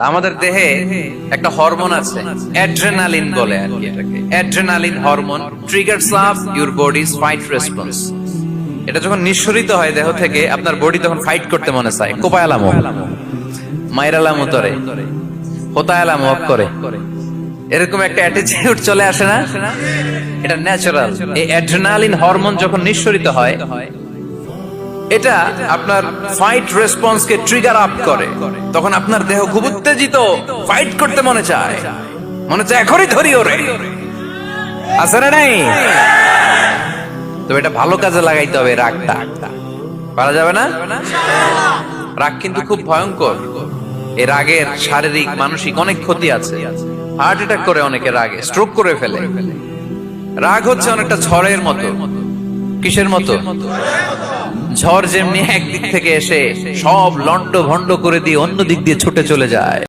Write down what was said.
আমাদের দেহে একটা হরমোন আছে অ্যাড্রেনালিন বলে আর কি। এটাকে adrenaline hormone triggers up your bodies fight response. এটা যখন নিঃসরিত হয় দেহ থেকে, আপনার বডি তখন ফাইট করতে মনে চায়। কোপায়ালামো, মাইরালামো তরে, হোতায়ালামো অফ করে, এরকম একটা অ্যাটিটিউড চলে আসে না? এটা ন্যাচারাল। এই অ্যাড্রেনালিন হরমোন যখন নিঃসরিত হয়, এটা আপনার ফাইট রেসপন্স কে ট্রিগার আপ করে। তখন আপনার দেহ খুব উত্তেজিত, ফাইট করতে মনে চায় এখনই ধরি ওরে। আছে না নাই? তো এটা ভালো কাজে লাগাইতে হবে। রাগটা পারা যাবে না। রাগ কিন্তু খুব ভয়ঙ্কর। এই রাগের শারীরিক মানসিক অনেক ক্ষতি আছে। হার্ট অ্যাটাক করে অনেকে রাগে, স্ট্রোক করে ফেলে। রাগ হচ্ছে অনেকটা ঝড়ের মতো। কিসের মতো? ঝড় যেমনি একদিক থেকে এসে সব লন্ড ভন্ড করে দিয়ে অন্য দিক দিয়ে ছুটে চলে যায়,